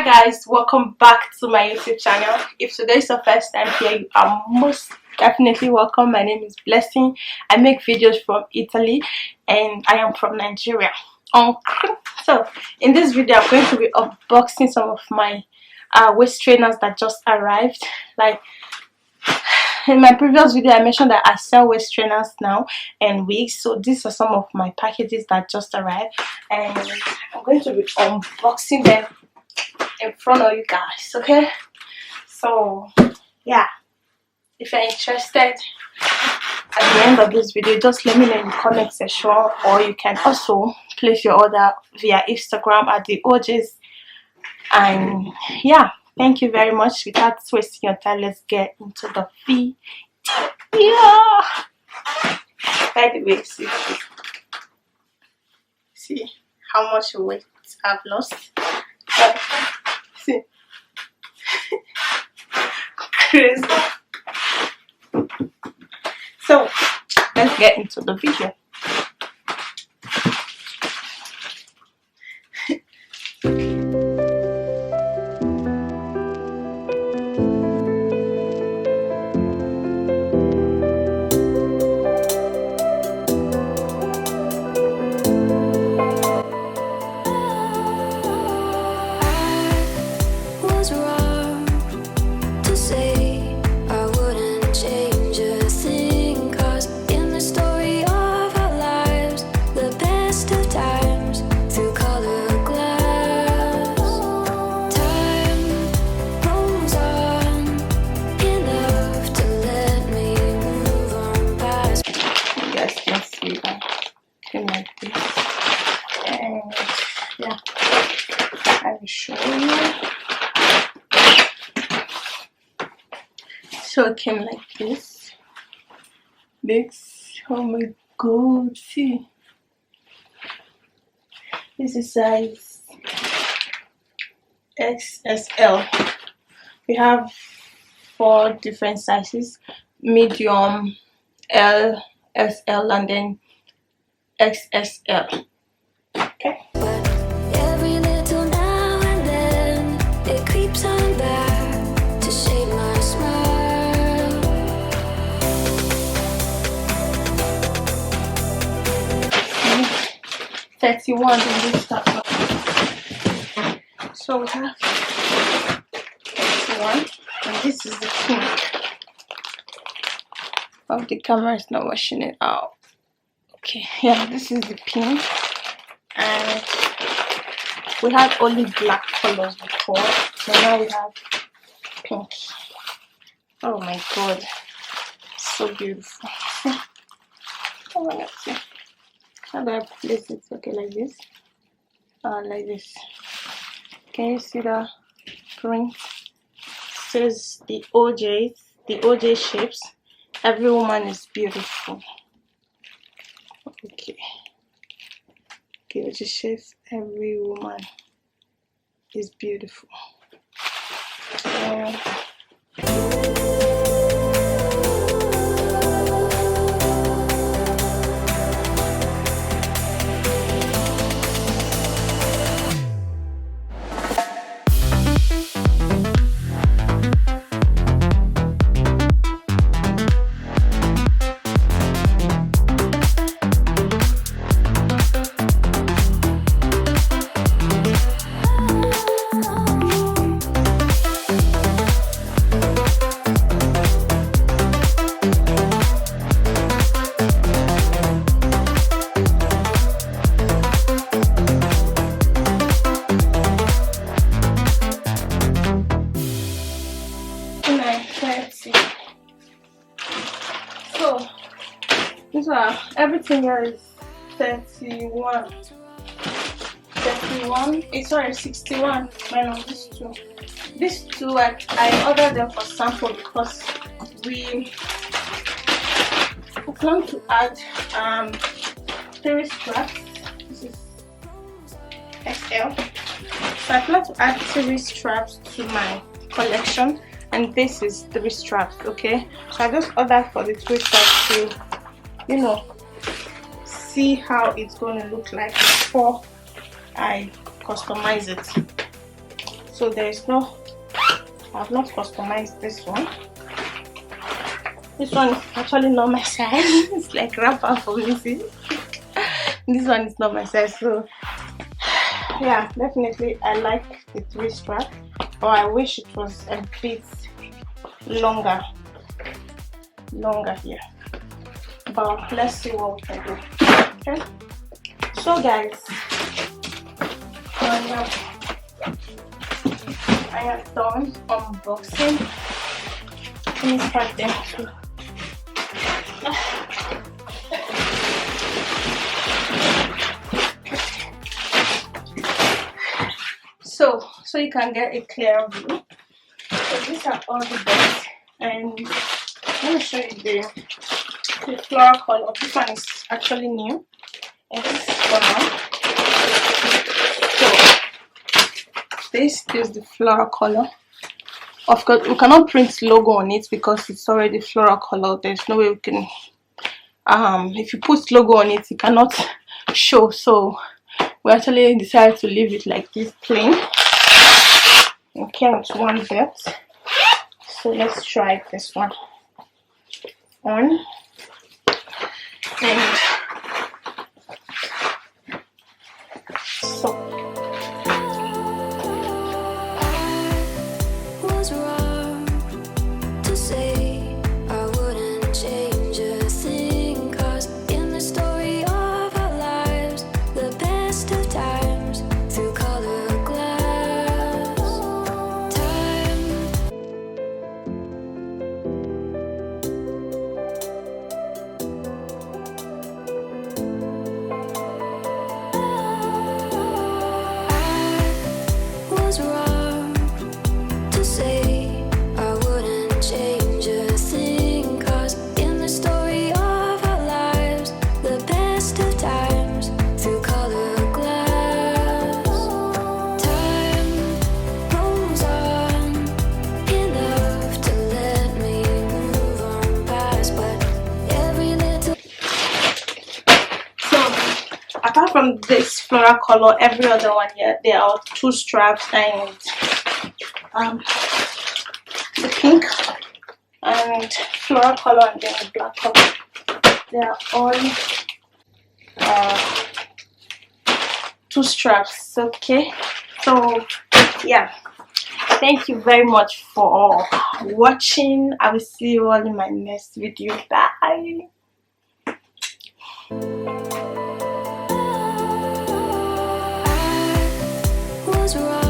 Hi guys, welcome back to my YouTube channel. If today is your first time here, you are most definitely welcome. My name is Blessing. I make videos from Italy and I am from Nigeria. So in this video I'm going to be unboxing some of my waist trainers that just arrived. Like in my previous video I mentioned that I sell waist trainers now and wigs, so these are some of my packages that just arrived and I'm going to be unboxing them in front of you guys. Okay, so yeah, if you're interested, at the end of this video just let me know in the comment section, or you can also place your order via Instagram at the ojies. And yeah, thank you very much. Without wasting your time, let's get into the video. Yeah, by the way, see how much weight I've lost. See, crazy. So let's get into the video. Like this, and yeah, I will show you. So it came like this. Oh my god, see, this is size XSL. We have 4 different sizes: medium, L, SL, and then XSL. Okay. Every little now and then it creeps on back to shade my smile. 31 in this stuff. So we have 31, and this is the pink. Oh, the camera is not washing it out. Okay, yeah, this is the pink, and we had only black colors before, so now we have pink. Oh my god, so beautiful. Oh my god, see. How do I place it? Okay, like this. Like this. Can you see the print? It says the OJ shapes. Every woman is beautiful. Okay, it just shows every woman is beautiful. So these are, everything here is 31. Sorry, 61. Minus these two I ordered them for sample because we plan to add 3 straps. This is XL, so I plan to add 3 straps to my collection, and this is 3 straps. Okay, so I just ordered for the 3 straps to, you know, see how it's going to look like before I customize it. so there is no, I've not customized this one. This one is actually not my size. It's like wrapper for me. See? This one is not my size, so yeah, definitely I like the 3 strap, but I wish it was a bit longer here, but let's see what we can do. Okay, so guys, I have done unboxing. Let me start them too. So you can get a clear view. So these are all the bags, and let me show you the floral color. This one is actually new. It's brown. So this is the floral color. Of course, we cannot print logo on it because it's already floral color. There's no way we can. If you put logo on it, it cannot show. So we actually decided to leave it like this, plain. Okay, with one belt. So let's try this one on, and so was wrong to say I wouldn't change a thing, 'cause in the story of our lives, the best of times through color glass, time. I was wrong to say I wouldn't change a thing, 'cause in the story of our lives, the best of times through color glass, time rolls on enough to let me move on past, but every little. So apart from this floral color, every other one here, there are 2 straps, and the pink and floral color, and then the black color. They are all 2 straps. Okay, so yeah, thank you very much for watching. I will see you all in my next video. Bye. Was wrong.